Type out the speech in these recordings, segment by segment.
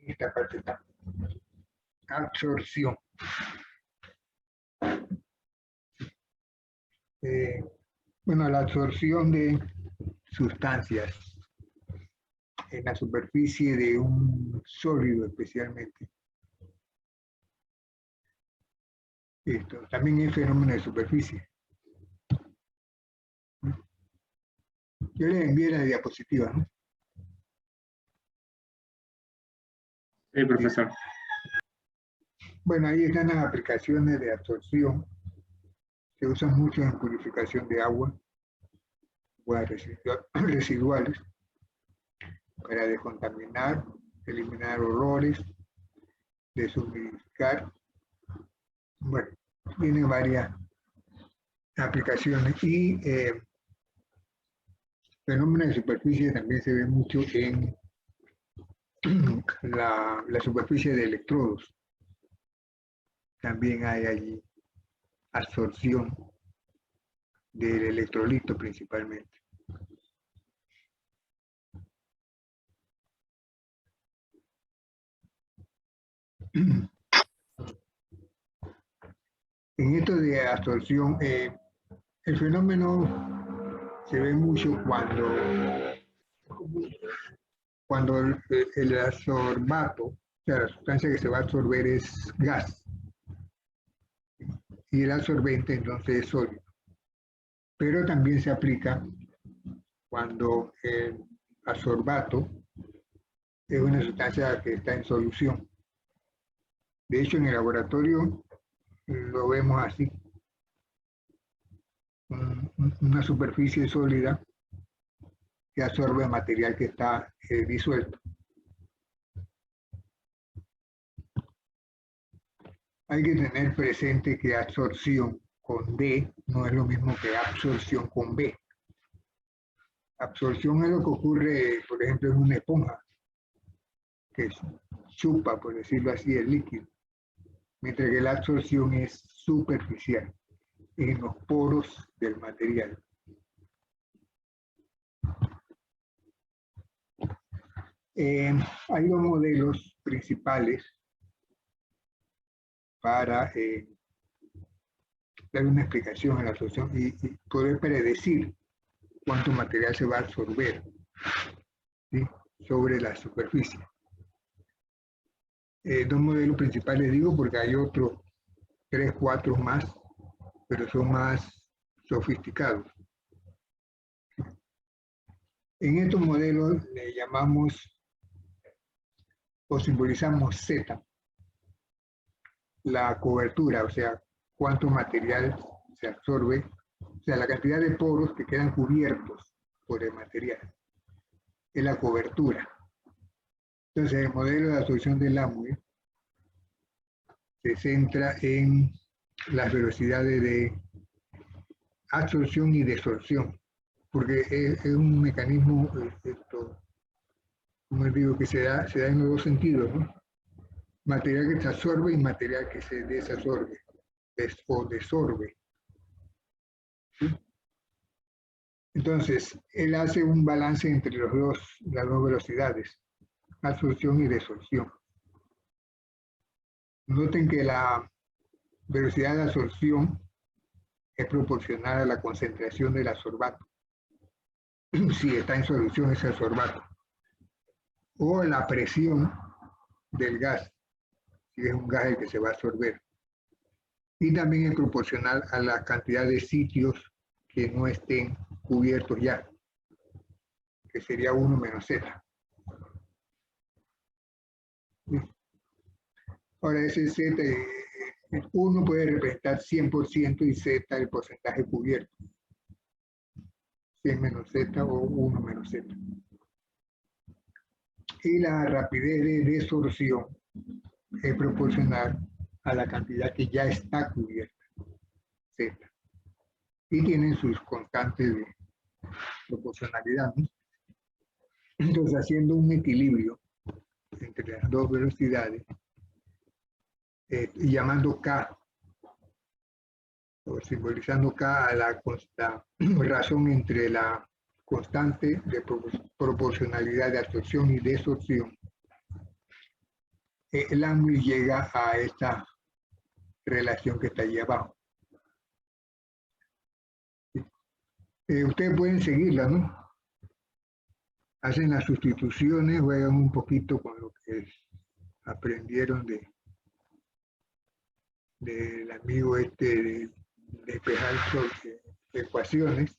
Esta parte está. Absorción. Bueno, la absorción de sustancias en la superficie de un sólido especialmente. Esto también es fenómeno de superficie. Yo les envié la diapositiva, ¿no? Sí, profesor. Bueno, ahí están las aplicaciones de absorción. Se usan mucho en purificación de agua, aguas residuales, para descontaminar, eliminar olores, deshumidificar. Bueno, tiene varias aplicaciones y fenómenos de superficie también se ve mucho en la superficie de electrodos. También hay allí absorción del electrolito principalmente. En esto de absorción, el fenómeno se ve mucho cuando el absorbato, o sea, la sustancia que se va a absorber es gas, y el absorbente entonces es sólido. Pero también se aplica cuando el absorbato es una sustancia que está en solución. De hecho, en el laboratorio lo vemos así. Una superficie sólida que absorbe material que está disuelto. Hay que tener presente que absorción con D no es lo mismo que absorción con B. Absorción es lo que ocurre, por ejemplo, en una esponja, que chupa, por decirlo así, el líquido, mientras que la absorción es superficial, en los poros del material. Hay dos modelos principales para dar una explicación a la absorción y poder predecir cuánto material se va a absorber, ¿sí?, sobre la superficie. Dos modelos principales digo porque hay otros 3, 4 más, pero son más sofisticados. En estos modelos le llamamos o simbolizamos Z, la cobertura, o sea, cuánto material se absorbe, o sea, la cantidad de poros que quedan cubiertos por el material, es la cobertura. Entonces, el modelo de absorción del Lamue se centra en las velocidades de absorción y desorción, porque es un mecanismo, como les digo, que se da en los dos sentidos, ¿no? Material que se absorbe y material que se desabsorbe o desorbe. ¿Sí? Entonces, él hace un balance entre las dos velocidades, absorción y desorción. Noten que la velocidad de absorción es proporcional a la concentración del absorbato, si está en solución ese absorbato, o la presión del gas, si es un gas el que se va a absorber. Y también es proporcional a la cantidad de sitios que no estén cubiertos ya, que sería 1 menos Z. Ahora ese Z, 1 puede representar 100% y Z el porcentaje cubierto. 100 menos Z o 1 menos Z. Y la rapidez de desorción es proporcional a la cantidad que ya está cubierta, Z. Y tienen sus constantes de proporcionalidad, ¿no? Entonces, haciendo un equilibrio entre las dos velocidades, y llamando K, o simbolizando K a la razón entre la constante de proporcionalidad de absorción y desorción. Langmuir llega a esta relación que está allí abajo. Ustedes pueden seguirla, ¿no? Hacen las sustituciones, juegan un poquito con lo que aprendieron del amigo de despejar ecuaciones,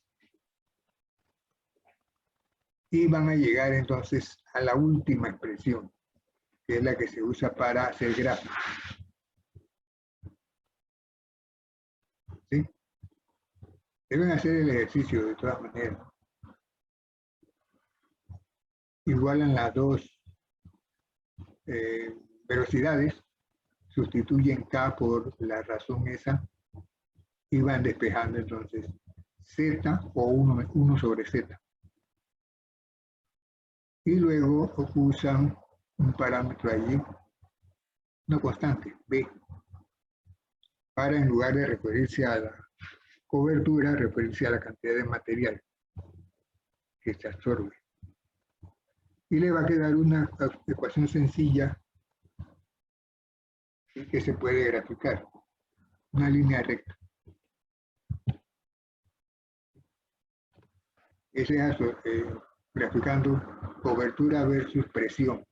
y van a llegar entonces a la última expresión, que es la que se usa para hacer gráficos. ¿Sí? Deben hacer el ejercicio de todas maneras. Igualan las dos velocidades, sustituyen K por la razón esa y van despejando entonces Z o 1 sobre Z. Y luego usan un parámetro allí, una constante, B, para en lugar de referirse a la cobertura, referirse a la cantidad de material que se absorbe. Y le va a quedar una ecuación sencilla que se puede graficar, una línea recta. Ese es graficando cobertura versus presión.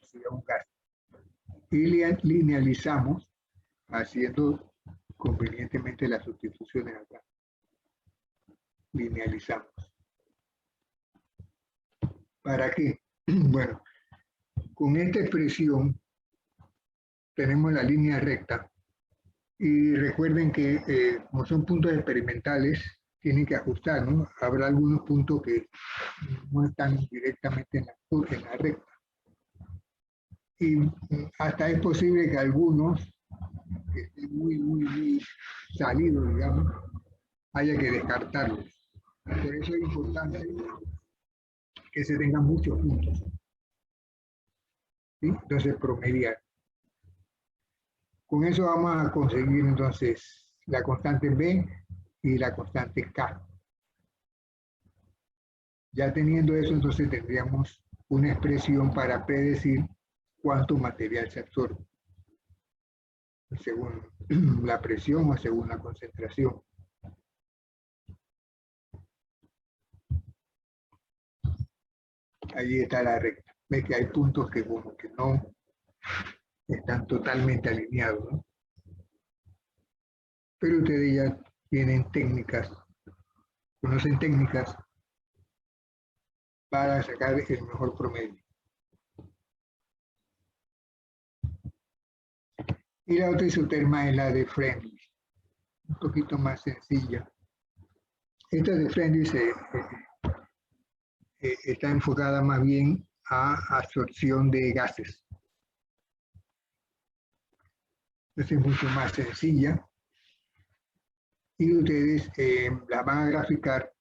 Sería un gas. Y linealizamos haciendo convenientemente las sustituciones acá. Linealizamos. ¿Para qué? Bueno, con esta expresión tenemos la línea recta y recuerden que como son puntos experimentales, tienen que ajustar, ¿no? Habrá algunos puntos que no están directamente en la recta. Y hasta es posible que algunos que estén muy salidos, digamos, haya que descartarlos. Por eso es importante que se tengan muchos puntos. ¿Sí? Entonces, promediar. Con eso vamos a conseguir entonces la constante B y la constante K. Ya teniendo eso, entonces tendríamos una expresión para predecir cuánto material se absorbe, según la presión o según la concentración. Allí está la recta. Ve que hay puntos que como que no están totalmente alineados, ¿no? Pero ustedes ya tienen técnicas, conocen técnicas para sacar el mejor promedio. Y la otra isoterma es la de Friendly, un poquito más sencilla. Esta de Friendly está enfocada más bien a absorción de gases. Entonces es mucho más sencilla. Y ustedes la van a graficar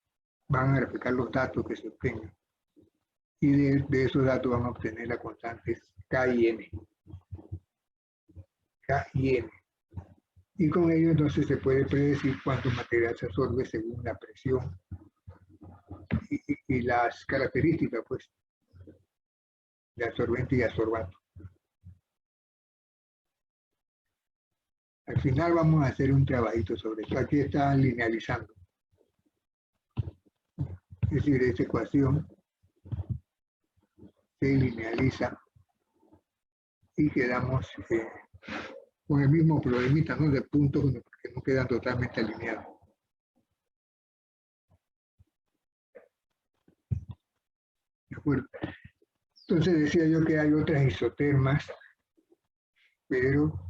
los datos que se obtengan. Y de esos datos van a obtener las constantes K y N. K y N. Y con ello entonces se puede predecir cuánto material se absorbe según la presión y las características, pues, de absorbente y absorbante. Al final vamos a hacer un trabajito sobre esto. Aquí está linealizando. Es decir, esta ecuación se linealiza y quedamos con el mismo problemita, ¿no? De puntos que no quedan totalmente alineados. ¿De acuerdo? Entonces decía yo que hay otras isotermas, pero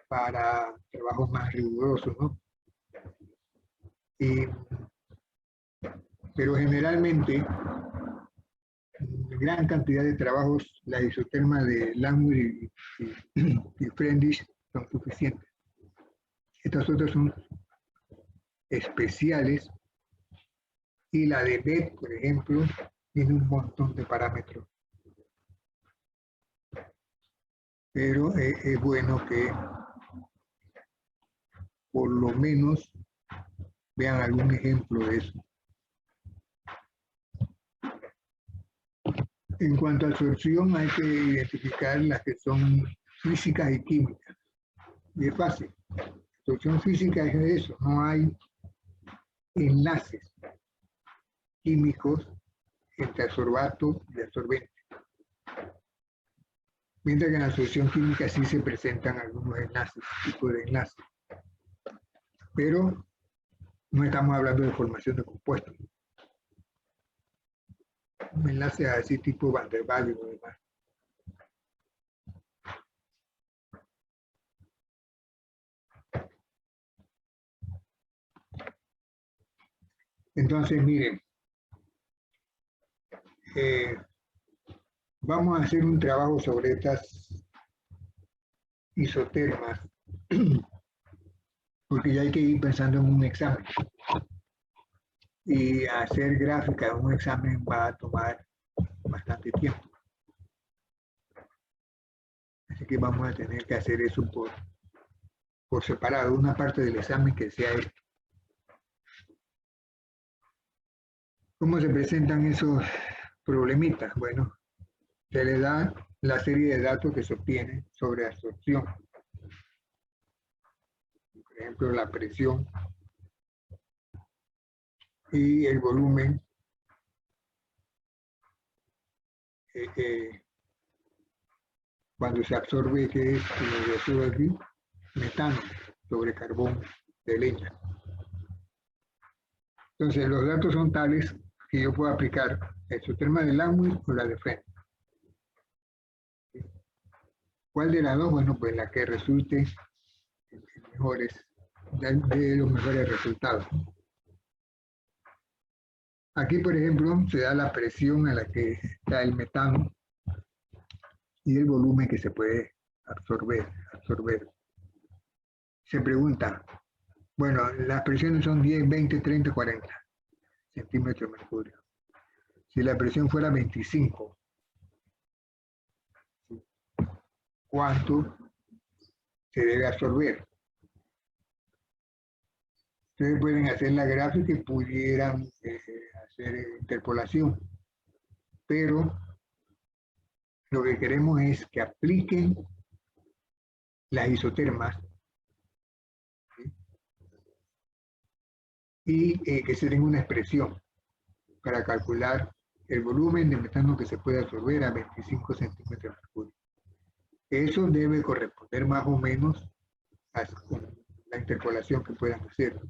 para trabajos más rigurosos, ¿no? Pero generalmente, en gran cantidad de trabajos, las isotermas de Langmuir y Friendly son suficientes. Estas otras son especiales y la de Beck, por ejemplo, tiene un montón de parámetros. pero es bueno que por lo menos vean algún ejemplo de eso. En cuanto a absorción, hay que identificar las que son físicas y químicas. Y es fácil. Absorción física es eso, no hay enlaces químicos entre absorbato y absorbente. Mientras que en la absorción química sí se presentan algunos enlaces, tipos de enlaces. Pero no estamos hablando de formación de compuestos. Un enlace así tipo Van der Waals y lo demás. Entonces, miren, vamos a hacer un trabajo sobre estas isotermas, porque ya hay que ir pensando en un examen. Y hacer gráfica en un examen va a tomar bastante tiempo. Así que vamos a tener que hacer eso por separado, una parte del examen que sea esto. ¿Cómo se presentan esos problemitas? Bueno, se le da la serie de datos que se obtiene sobre absorción. Por ejemplo, la presión y el volumen cuando se absorbe, que es como decía aquí, metano sobre carbón de leña. Entonces, los datos son tales que yo puedo aplicar la isoterma de Lewis o la de French. ¿Cuál de las dos? Bueno, pues la que resulte mejores, de los mejores resultados. Aquí, por ejemplo, se da la presión a la que está el metano y el volumen que se puede absorber. Se pregunta, bueno, las presiones son 10, 20, 30, 40 centímetros de mercurio. Si la presión fuera 25, ¿cuánto se debe absorber? Ustedes pueden hacer la gráfica y pudieran hacer interpolación, pero lo que queremos es que apliquen las isotermas, ¿sí? Y que se den una expresión para calcular el volumen de metano que se puede absorber a 25 centímetros de mercurio. Eso debe corresponder más o menos a la interpolación que puedan hacer.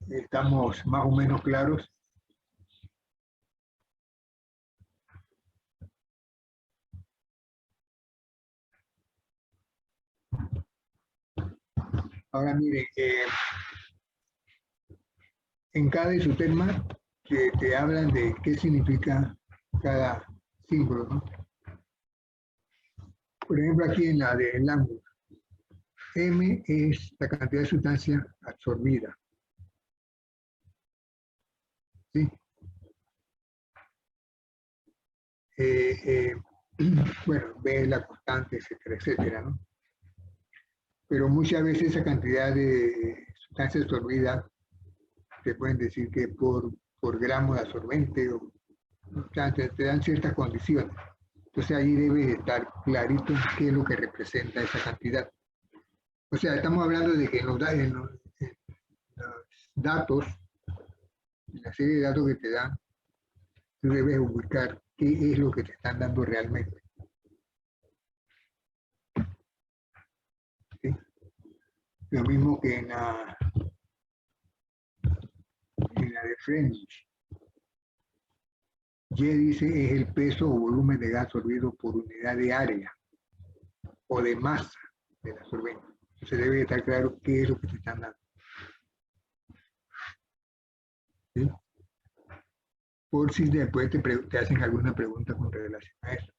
Estamos más o menos claros. Ahora mire, en cada isoterma que te hablan de qué significa cada símbolo, ¿no? Por ejemplo, aquí en la del ángulo, M es la cantidad de sustancia absorbida, ¿sí? Bueno, B es la constante, etcétera, etcétera, ¿no? Pero muchas veces esa cantidad de sustancia absorbida te pueden decir que por gramo de absorbente o sea, te dan ciertas condiciones. Entonces ahí debe estar clarito qué es lo que representa esa cantidad. O sea, estamos hablando de que en los datos, en la serie de datos que te dan, tú debes ubicar qué es lo que te están dando realmente. ¿Sí? Lo mismo que en la de French. Y dice es el peso o volumen de gas absorbido por unidad de área o de masa del absorbente. Entonces debe estar claro qué es lo que te están dando. ¿Sí? Por si después te hacen alguna pregunta con relación a eso.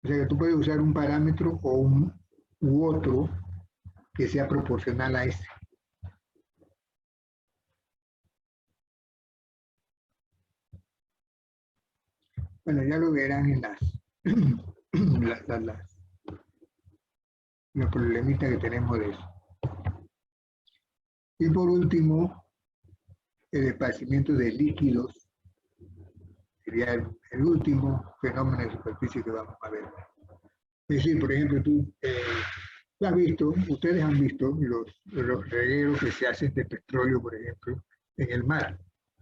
O sea que tú puedes usar un parámetro o u otro que sea proporcional a ese. Bueno, ya lo verán en los problemitas que tenemos de eso. Y por último, el esparcimiento de líquidos sería el último fenómeno de superficie que vamos a ver. Es decir, por ejemplo, tú has visto, ustedes han visto los regueros que se hacen de petróleo, por ejemplo, en el mar,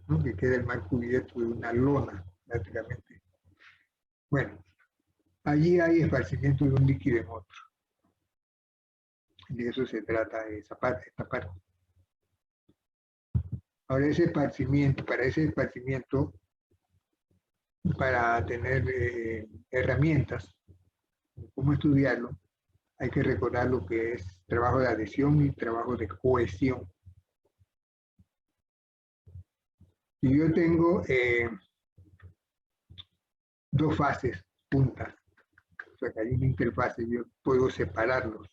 ¿no? Que queda el mar cubierto de una lona, prácticamente. Bueno, allí hay esparcimiento de un líquido en otro. De eso se trata esta parte. Ahora ese esparcimiento, para tener herramientas, cómo estudiarlo, hay que recordar lo que es trabajo de adhesión y trabajo de cohesión. Si yo tengo dos fases juntas, o sea que hay una interfase, yo puedo separarlos.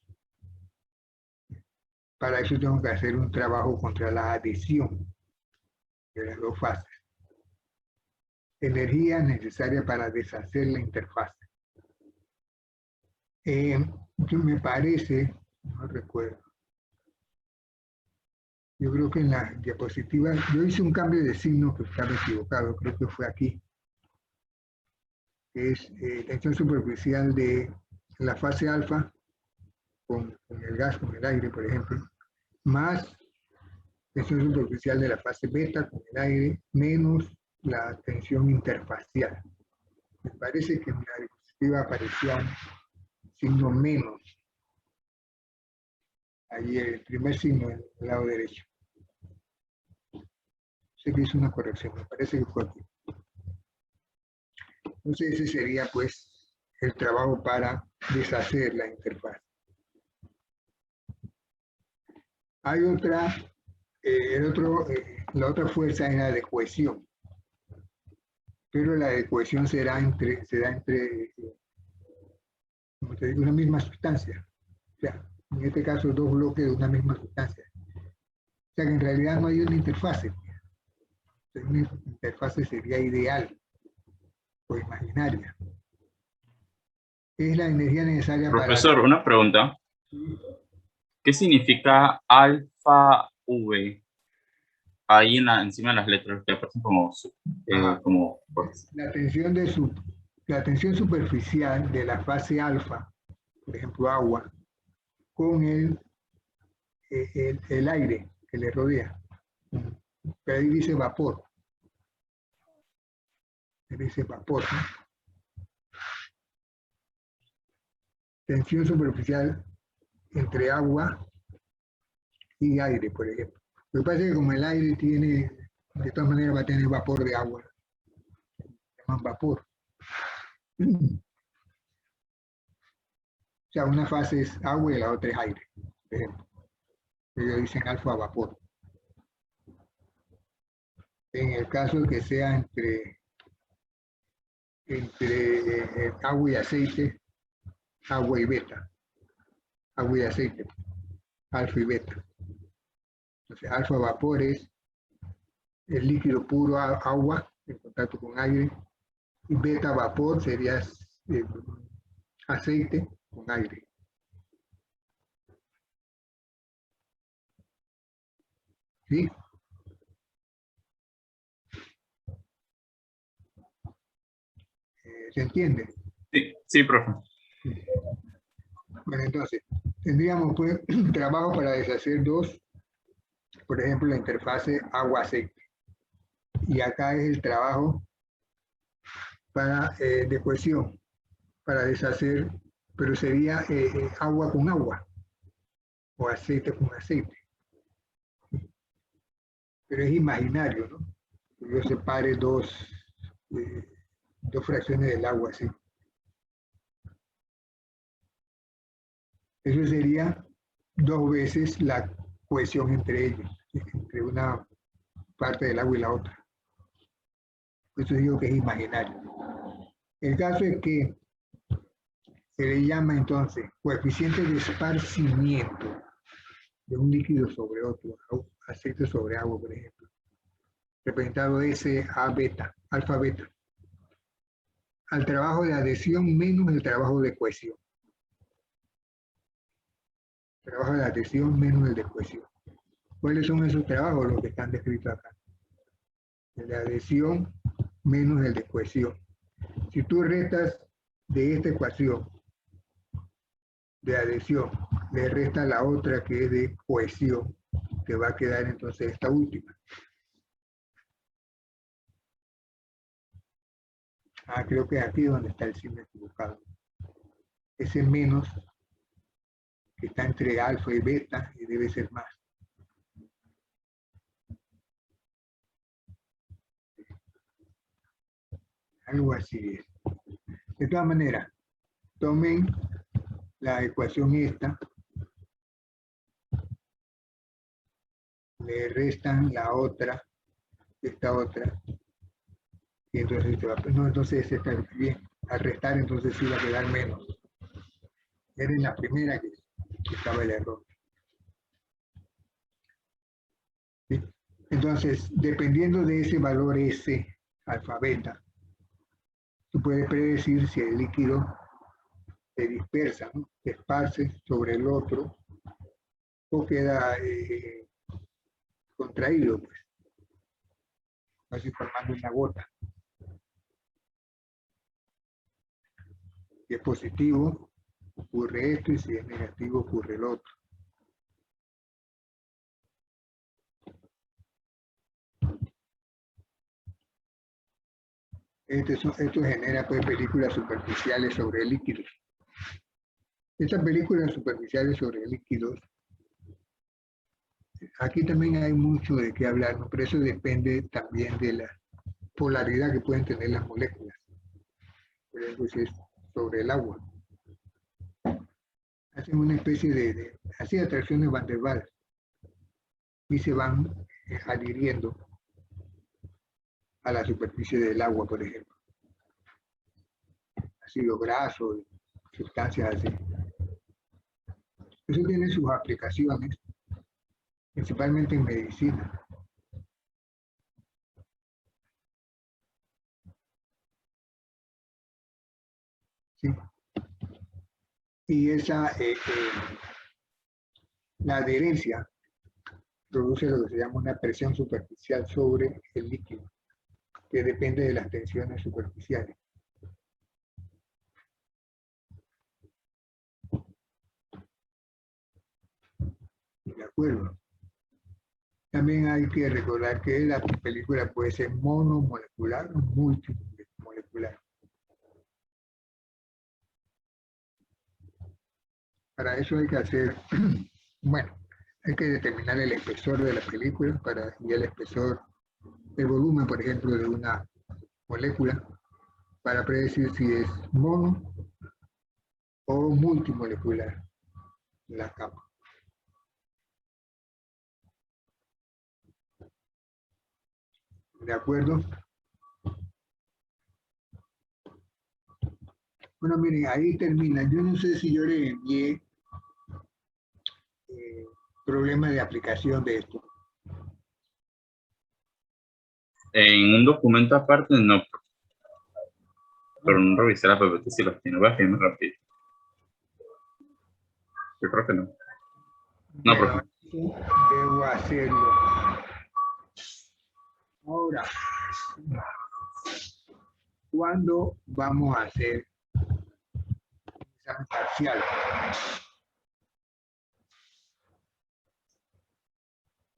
Para eso tengo que hacer un trabajo contra la adhesión de las dos fases. Energía necesaria para deshacer la interfase. Me parece, no recuerdo, yo creo que en la diapositiva, yo hice un cambio de signo que estaba equivocado, creo que fue aquí, que es tensión superficial de la fase alfa con el gas, con el aire, por ejemplo, más tensión superficial de la fase beta con el aire, menos la tensión interfacial. Me parece que en la diapositiva aparecía un signo menos. Ahí el primer signo en el lado derecho. Sé que hizo una corrección, me parece que fue aquí. Entonces ese sería pues el trabajo para deshacer la interfaz. Hay otra, la otra fuerza es la de cohesión, pero la de cohesión se da entre como te digo, una misma sustancia. O sea, en este caso dos bloques de una misma sustancia. O sea que en realidad no hay una interfase. Una interfase sería ideal o imaginaria. Es la energía necesaria Profesor, una pregunta. ¿Qué significa alfa V? Ahí encima de las letras que aparecen como la tensión superficial de la fase alfa, por ejemplo agua, con el aire que le rodea. Pero ahí dice vapor. Ahí dice vapor, ¿no? Tensión superficial entre agua y aire, por ejemplo. Lo que pasa es que como el aire tiene, de todas maneras va a tener vapor de agua. Se llaman vapor. O sea, una fase es agua y la otra es aire, por ejemplo. Ellos dicen alfa vapor. En el caso de que sea entre agua y aceite, agua y beta. Agua y aceite, alfa y beta. Entonces, alfa vapor es el líquido puro agua en contacto con aire, y beta vapor sería aceite con aire. ¿Sí? ¿Se entiende? Sí, profe. Bueno, entonces, tendríamos pues trabajo para deshacer dos, por ejemplo, la interfase agua-aceite. Y acá es el trabajo de cohesión, para deshacer, pero sería agua con agua, o aceite con aceite. Pero es imaginario, ¿no? Yo separe dos fracciones del agua, ¿sí? Eso sería dos veces la cohesión entre ellos, entre una parte del agua y la otra. Por eso digo que es imaginario. El caso es que se le llama entonces coeficiente de esparcimiento de un líquido sobre otro, aceite sobre agua, por ejemplo, representado S A beta, alfa beta. al trabajo de adhesión menos el trabajo de cohesión. Trabajo de adhesión menos el de cohesión. ¿Cuáles son esos trabajos? Los que están descritos acá. El de adhesión menos el de cohesión. Si tú restas de esta ecuación de adhesión, le restas la otra que es de cohesión, te va a quedar entonces esta última. Creo que aquí es donde está el signo equivocado. Ese menos que está entre alfa y beta y debe ser más. Algo así es. De todas maneras, tomen la ecuación esta, le restan la otra, esta otra, y entonces se va, no, entonces esta está bien. Al restar entonces sí va a quedar menos. Era en la primera que estaba el error. ¿Sí? Entonces, dependiendo de ese valor S, alfa, beta, tú puedes predecir si el líquido se dispersa, ¿no? Se esparce sobre el otro o queda contraído, pues, así formando una gota. Si es positivo, ocurre esto, y si es negativo, ocurre el otro. Esto genera pues, películas superficiales sobre líquidos. Estas películas superficiales sobre líquidos, aquí también hay mucho de qué hablar, ¿no? Pero eso depende también de la polaridad que pueden tener las moléculas. Por ejemplo, si es sobre el agua. Hacen una especie de así atracciones Van der Waals y se van adhiriendo a la superficie del agua, por ejemplo. Ácido graso, sustancias así. Eso tiene sus aplicaciones, principalmente en medicina. ¿Sí? Y esa, la adherencia produce lo que se llama una presión superficial sobre el líquido, que depende de las tensiones superficiales. ¿De acuerdo? También hay que recordar que la película puede ser monomolecular o multimolecular. Para eso hay que hacer, bueno, hay que determinar el espesor de la película y el espesor, el volumen, por ejemplo, de una molécula, para predecir si es mono o multimolecular la capa. ¿De acuerdo? Bueno, miren, ahí termina. Yo no sé si yo le envié problemas de aplicación de esto. En un documento aparte, no. Pero no revisé la PPT si los tiene. Voy a escribirme rápido. Yo creo que no. No, profe. Debo hacerlo. Ahora, ¿cuándo vamos a hacer examen parcial?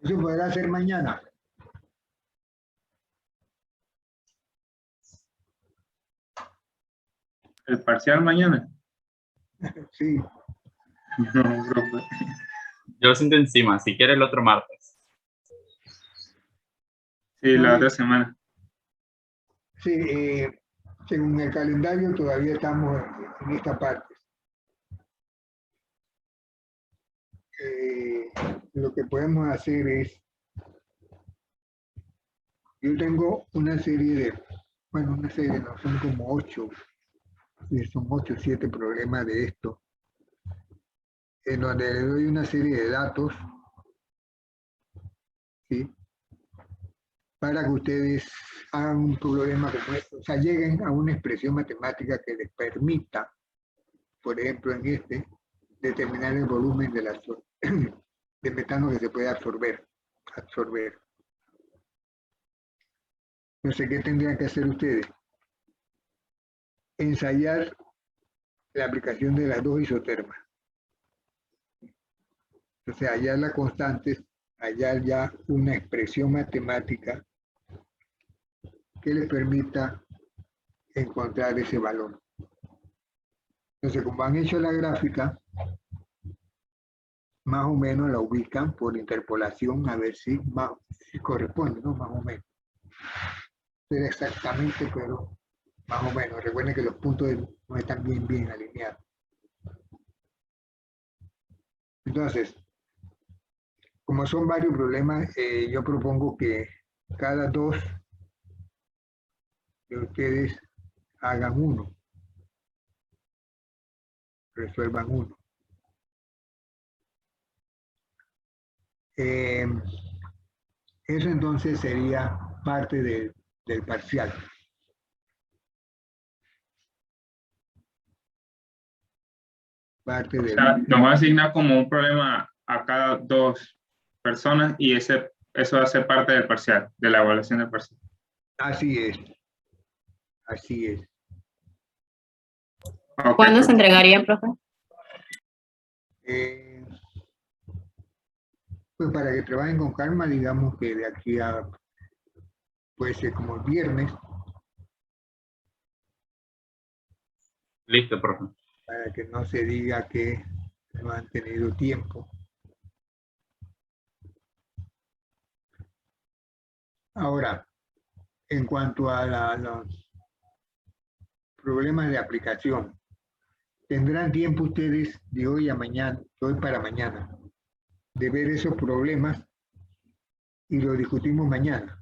Eso podrá ser mañana. ¿El parcial mañana? Sí. No, profe. Yo lo siento encima. Si quiere el otro martes. Sí, la otra semana. Sí, según el calendario todavía estamos en esta parte. Lo que podemos hacer es, yo tengo una serie de, bueno, una serie, no, son como 8, son 8 o 7 problemas de esto, en donde le doy una serie de datos, ¿sí? para que ustedes hagan un problema como este, o sea, lleguen a una expresión matemática que les permita, por ejemplo, en este, determinar el volumen de, de metano que se puede absorber. No sé qué tendrían que hacer ustedes. Ensayar la aplicación de las dos isotermas. Entonces, hallar las constantes, hallar ya una expresión matemática que les permita encontrar ese valor. Entonces, como han hecho la gráfica, más o menos la ubican por interpolación a ver si corresponde, ¿no? Más o menos. No exactamente, pero más o menos. Recuerden que los puntos no están bien alineados. Entonces, como son varios problemas, yo propongo que cada dos de ustedes hagan uno, resuelvan uno. Eso entonces sería parte del parcial. Parte O del... sea, nos va a asignar como un problema a cada dos personas y eso va a ser parte del parcial, de la evaluación del parcial. Así es. Así es. Okay, ¿Cuándo se entregaría, profe? Pues para que trabajen con calma, digamos que de aquí a, puede ser como el viernes. Listo, profe. Para que no se diga que no han tenido tiempo. Ahora, en cuanto a los problemas de aplicación, tendrán tiempo ustedes de hoy a mañana, de hoy para mañana, de ver esos problemas y lo discutimos mañana.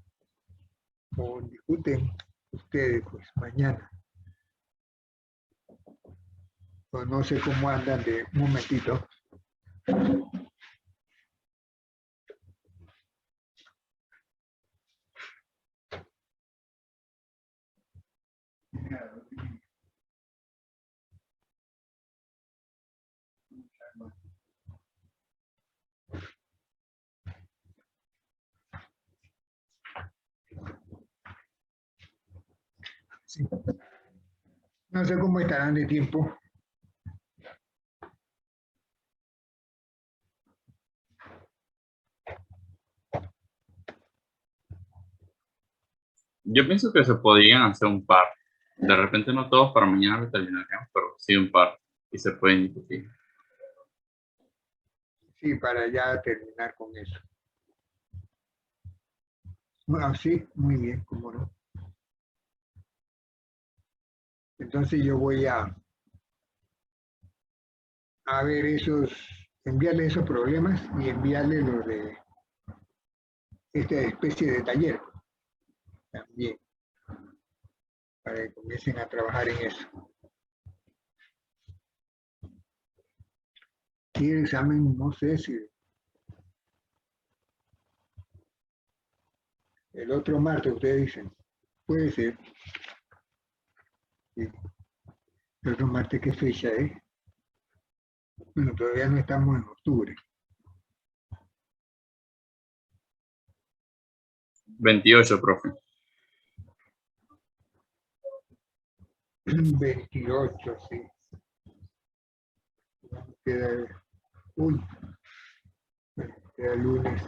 O discuten ustedes pues mañana. O no sé cómo andan de un momentito. Sí. No sé cómo estarán de tiempo. Yo pienso que se podrían hacer un par. De repente no todos para mañana lo terminaríamos, pero sí un par. Y se pueden discutir. Sí, para ya terminar con eso. Bueno, sí, muy bien, cómo no. Entonces yo voy a ver enviarle esos problemas y enviarle lo de esta especie de taller también, para que comiencen a trabajar en eso. Y el examen, no sé si el otro martes, ustedes dicen, puede ser. Sí. El otro martes, ¿qué fecha es? Bueno, todavía no estamos en octubre. 28, profe. 28, sí. Queda, uy, queda lunes.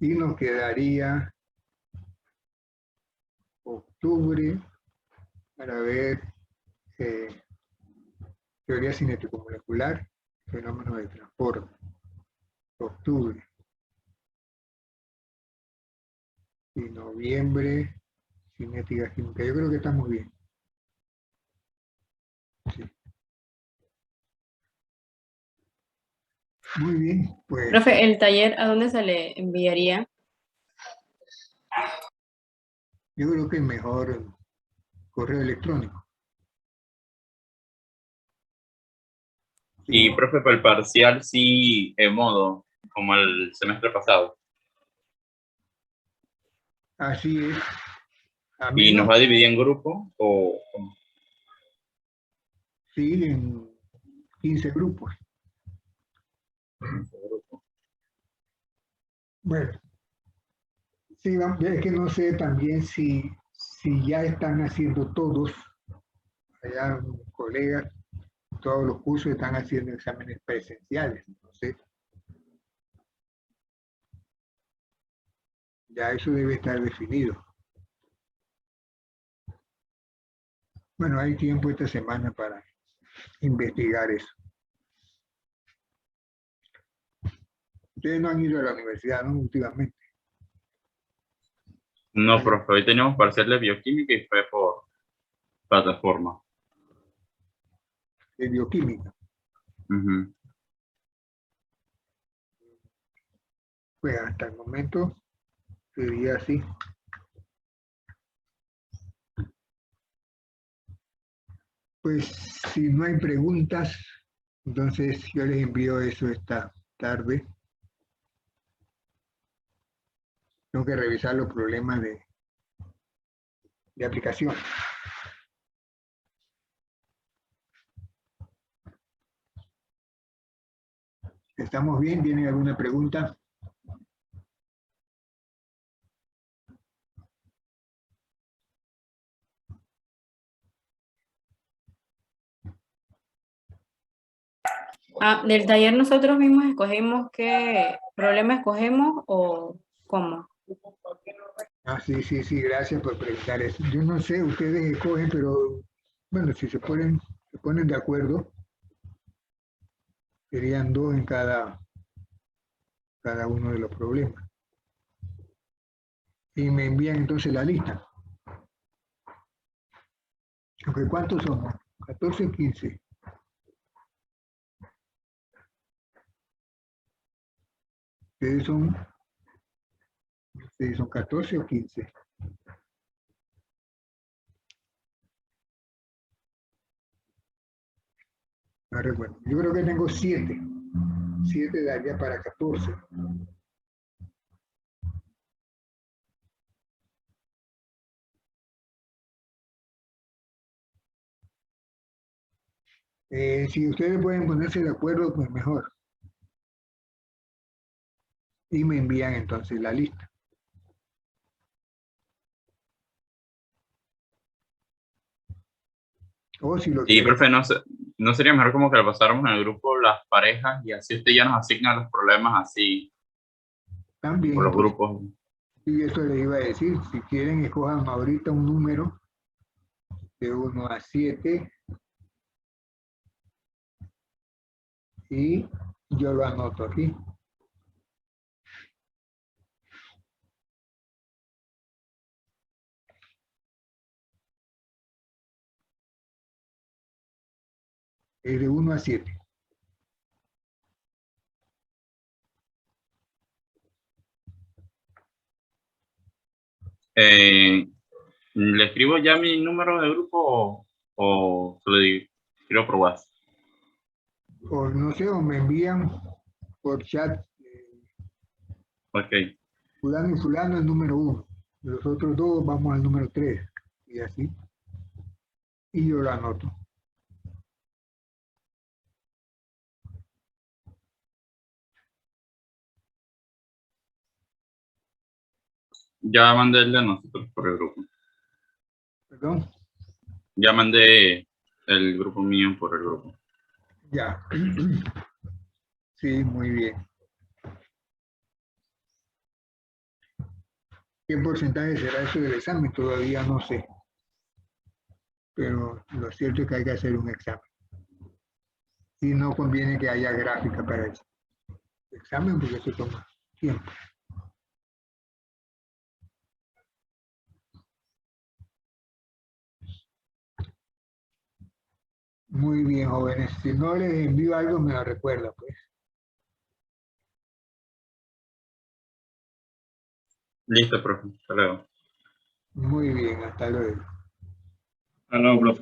Y nos quedaría octubre para ver teoría cinético-molecular, fenómenos de transporte. Octubre. Y noviembre, cinética química. Yo creo que estamos bien. Sí. Muy bien, pues. Profe, ¿el taller a dónde se le enviaría? Yo creo que mejor correo electrónico. Y, profe, para el parcial, sí, en modo. como el semestre pasado. Así es. A ¿Y menos, nos va a dividir en grupos o cómo? sí, en 15 grupos. Bueno, sí, es que no sé también si ya están haciendo todos, allá colegas, todos los cursos están haciendo exámenes presenciales. Entonces, ya eso debe estar definido. Bueno, hay tiempo esta semana para investigar eso. Ustedes no han ido a la universidad, ¿no? Últimamente, No, profe, hoy teníamos parcial de bioquímica y fue por plataforma. de bioquímica. Ujú. Pues hasta el momento sería así. Pues si no hay preguntas, entonces yo les envío eso esta tarde. Tengo que revisar los problemas de aplicación. ¿Estamos bien? ¿Tienen alguna pregunta? Del taller nosotros mismos escogimos qué problema escogemos o cómo. Ah, sí, gracias por preguntar eso. Yo no sé, ustedes escogen, pero bueno, si se ponen de acuerdo, serían 2 en cada uno de los problemas. Y me envían entonces la lista. Aunque ¿cuántos somos? 14 o 15. Ustedes son 14 o 15. No recuerdo. Yo creo que tengo 7. 7 daría para 14. Si ustedes pueden ponerse de acuerdo, pues mejor. Y me envían entonces la lista. O si lo Y quieren, profe, ¿no sería mejor como que le pasáramos en el grupo las parejas y así usted ya nos asigna los problemas así también por es los posible. grupos? Y eso les iba a decir. Si quieren, escojan ahorita un número de 1 a 7 y yo lo anoto aquí. Es de 1 a 7. ¿Le escribo ya mi número de grupo o se lo escribo por WhatsApp? O no sé, o me envían por chat Ok, fulano y fulano el número 1. Los otros dos vamos al número 3. Y así. Y yo lo anoto. ya mandé el de nosotros por el grupo. ¿Perdón? Ya mandé el grupo mío por el grupo. Ya. Sí, muy bien. ¿Qué porcentaje será eso del examen? Todavía no sé. Pero lo cierto es que hay que hacer un examen. Y no conviene que haya gráfica para el examen porque eso toma tiempo. Muy bien, jóvenes. Si no les envío algo, me lo recuerda, pues. Listo, profe. Hasta luego. Muy bien, hasta luego. Hasta luego, profe.